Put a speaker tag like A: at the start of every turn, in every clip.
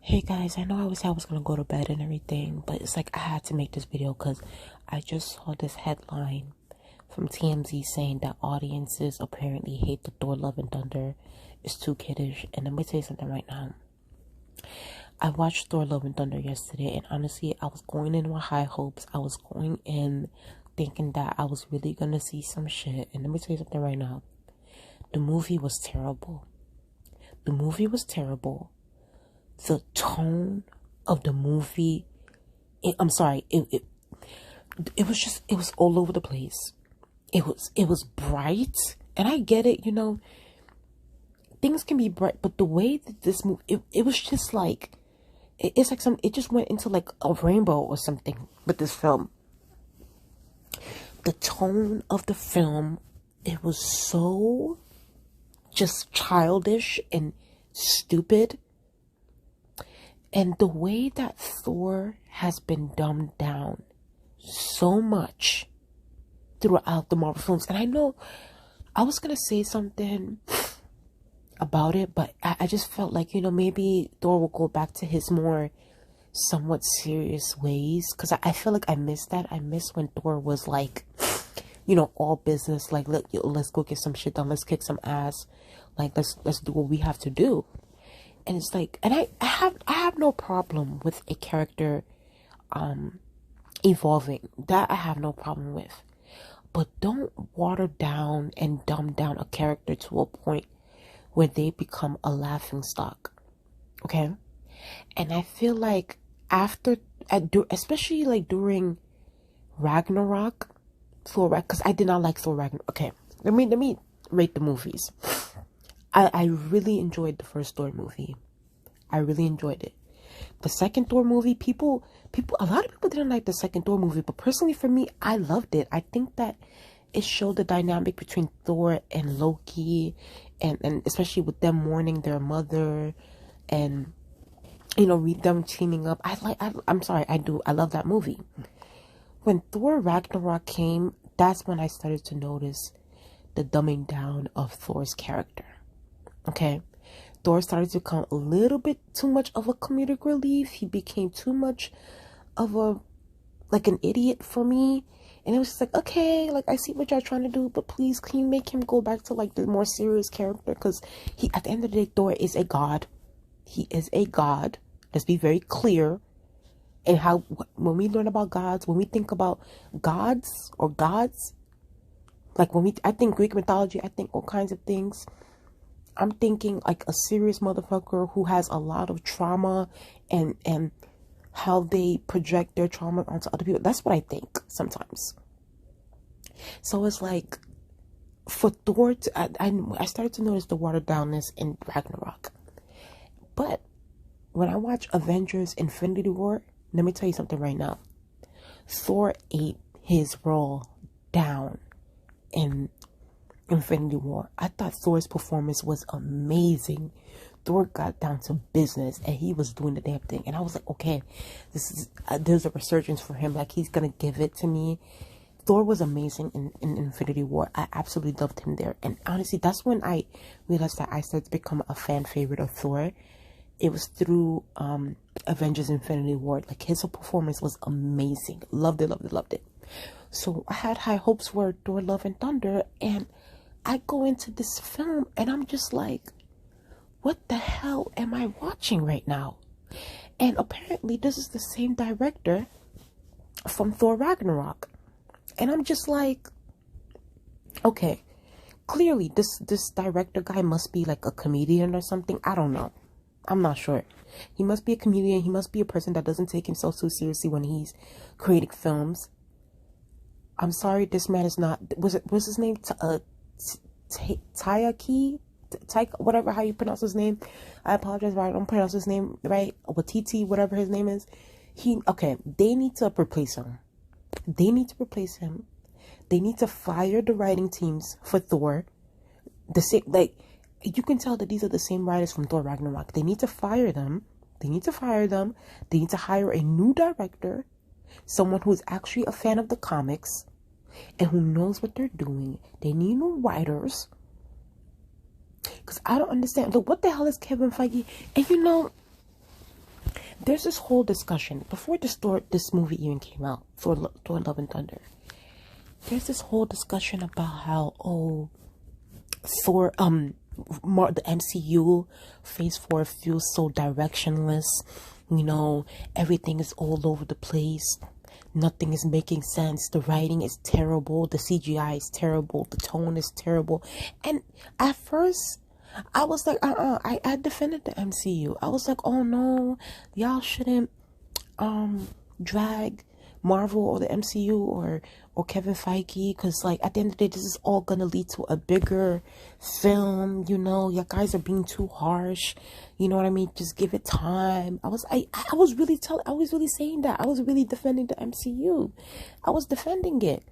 A: Hey guys, I know I was gonna go to bed and everything, but it's like I had to make this video because I just saw this headline from TMZ saying that audiences apparently hate the Thor Love and Thunder. It's too kiddish. And let me tell you something right now. I watched Thor Love and Thunder yesterday, and honestly, I was going in with high hopes. I was going in thinking that I was really gonna see some shit. And let me tell you something right now. The movie was terrible. The movie was terrible. The tone of the movie, it was all over the place. It was bright, and I get it, things can be bright, but the way that this movie, it was just like, it's like it just went into like a rainbow or something with this film. The tone of the film, it was so just childish and stupid. And the way that Thor has been dumbed down so much throughout the Marvel films. And I know I was going to say something about it, but I just felt like, maybe Thor will go back to his more somewhat serious ways. Because I feel like I missed that. I missed when Thor was like, all business. Like, let's go get some shit done. Let's kick some ass. Like, let's do what we have to do. And it's like, and I have no problem with a character evolving. That I have no problem with. But don't water down and dumb down a character to a point where they become a laughing stock. Okay? And I feel like especially like during Ragnarok, because I did not like Thor Ragnarok. Okay, let me rate the movies. I really enjoyed the first Thor movie. I really enjoyed it. The second Thor movie, a lot of people didn't like the second Thor movie, but personally for me, I loved it. I think that it showed the dynamic between Thor and Loki, and especially with them mourning their mother, and them teaming up. I love that movie. When Thor Ragnarok came, that's when I started to notice the dumbing down of Thor's character. Okay, Thor started to become a little bit too much of a comedic relief. He became too much of an idiot for me. And it was just like, okay, like, I see what y'all trying to do, but please, can you make him go back to like the more serious character? Because at the end of the day, Thor is a god. He is a god. Let's be very clear. And when we learn about gods, when we think about gods, like I think Greek mythology, I think all kinds of things. I'm thinking like a serious motherfucker who has a lot of trauma and how they project their trauma onto other people. That's what I think sometimes. So it's like, for Thor I started to notice the watered downness in Ragnarok. But when I watch Avengers Infinity War, let me tell you something right now. Thor ate his role down in Infinity War. I thought Thor's performance was amazing. Thor got down to business and he was doing the damn thing. And I was like, okay, there's a resurgence for him. Like, he's gonna give it to me. Thor was amazing in Infinity War. I absolutely loved him there. And honestly, that's when I realized that I started to become a fan favorite of Thor. It was through Avengers Infinity War. Like, his performance was amazing. Loved it, loved it, loved it. So I had high hopes for Thor Love and Thunder, and I go into this film and I'm just like, what the hell am I watching right now? And apparently this is the same director from Thor Ragnarok. And I'm just like, okay, clearly this director guy must be like a comedian or something. I don't know. I'm not sure. He must be a comedian. He must be a person that doesn't take himself so seriously when he's creating films. I'm sorry, this man is not, what's his name? Taika, whatever, how you pronounce his name. I apologize if I don't pronounce his name right. Watiti, whatever his name is. They need to replace him. They need to replace him. They need to fire the writing teams for Thor. You can tell that these are the same writers from Thor Ragnarok. They need to fire them. They need to hire a new director. Someone who's actually a fan of the comics and who knows what they're doing. They need new writers. Because I don't understand. Look, what the hell is Kevin Feige? And There's this whole discussion before this movie even came out, Thor Love and Thunder. There's this whole discussion about how Thor the MCU Phase 4 feels so directionless. You know, everything is all over the place. Nothing is making sense. The writing is terrible. The CGI is terrible. The tone is terrible. And at first, I was like, I defended the MCU. I was like, oh no, y'all shouldn't drag Marvel or the MCU or Kevin Feige, because like at the end of the day, this is all gonna lead to a bigger film. You know, you guys are being too harsh. You know what I mean? Just give it time. I was really saying that. I was really defending the MCU. I was defending it.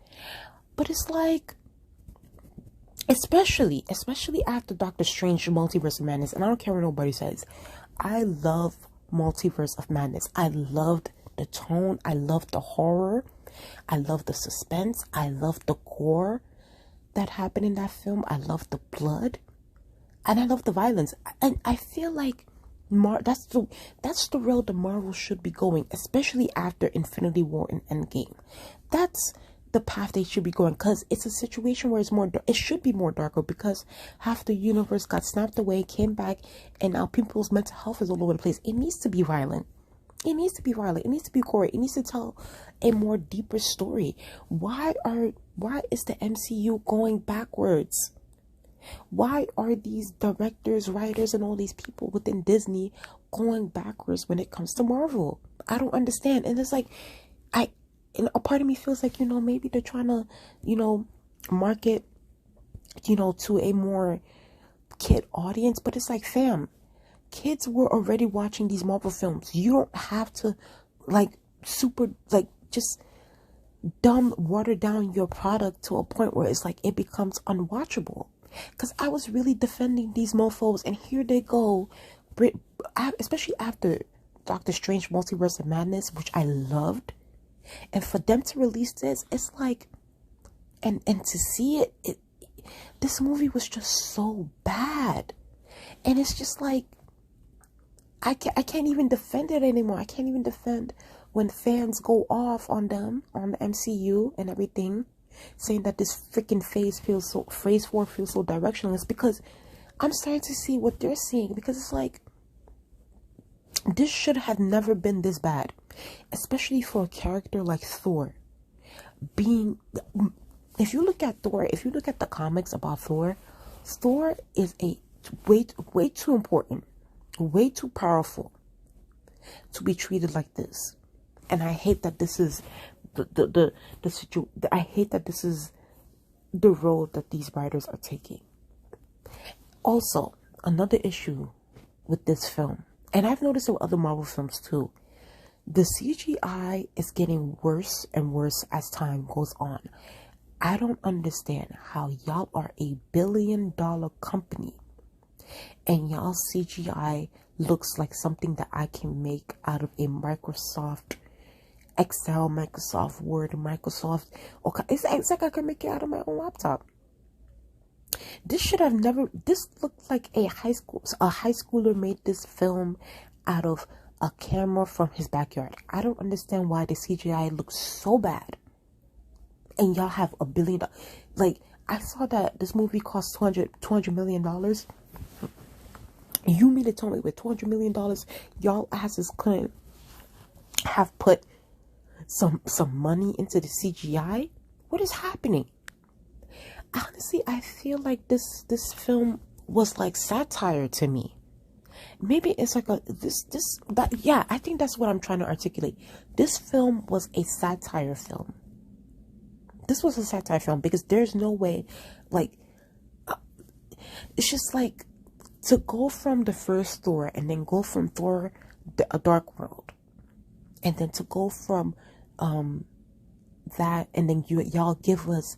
A: But it's like, especially after Doctor Strange Multiverse of Madness, and I don't care what nobody says, I love Multiverse of Madness. I loved the tone. I loved the horror. I loved the suspense. I loved the gore that happened in that film. I loved the blood. And I love the violence. And I feel like that's the road the Marvel should be going, especially after Infinity War and Endgame. That's the path they should be going, because it's a situation where it should be more darker, because half the universe got snapped away, came back, and now people's mental health is all over the place. It needs to be violent. It needs to be violent. It needs to be gory. It needs to tell a more deeper story. Why is the MCU going backwards? Why are these directors, writers, and all these people within Disney going backwards when it comes to Marvel? I don't understand. And it's like, and a part of me feels like, you know, maybe they're trying to, you know, market, you know, to a more kid audience. But it's like, fam, kids were already watching these Marvel films. You don't have to, just water down your product to a point where it's like it becomes unwatchable. Because I was really defending these mofos, and here they go, especially after Doctor Strange Multiverse of Madness, which I loved. And for them to release this, it's like, and to see it, this movie was just so bad. And it's just like, I can't even defend it anymore. I can't even defend when fans go off on them, on the MCU and everything, saying that this freaking Phase 4 feels so directionless, because I'm starting to see what they're seeing, because it's like, this should have never been this bad, especially for a character like Thor. If you look at the comics about Thor is a way too important, way too powerful to be treated like this. And I hate that this is I hate that this is the road that these writers are taking. Also, another issue with this film, and I've noticed it with other Marvel films too, the CGI is getting worse and worse as time goes on. I don't understand how y'all are a billion-dollar company and y'all CGI looks like something that I can make out of a Microsoft Excel, Microsoft Word, Microsoft. Okay, it's like I can make it out of my own laptop. This looked like a high schooler made this film out of a camera from his backyard. I don't understand why the CGI looks so bad. And y'all have $1 billion. Like, I saw that this movie cost $200 million. You mean to tell me with $200 million, y'all asses couldn't have put some money into the CGI? What is happening? Honestly, I feel like this film was like satire to me. Maybe it's like I think that's what I'm trying to articulate. This film was a satire film. This was a satire film, because there's no way, like, it's just like, to go from the first Thor and then go from Thor A Dark World, and then to go from that, and then y'all give us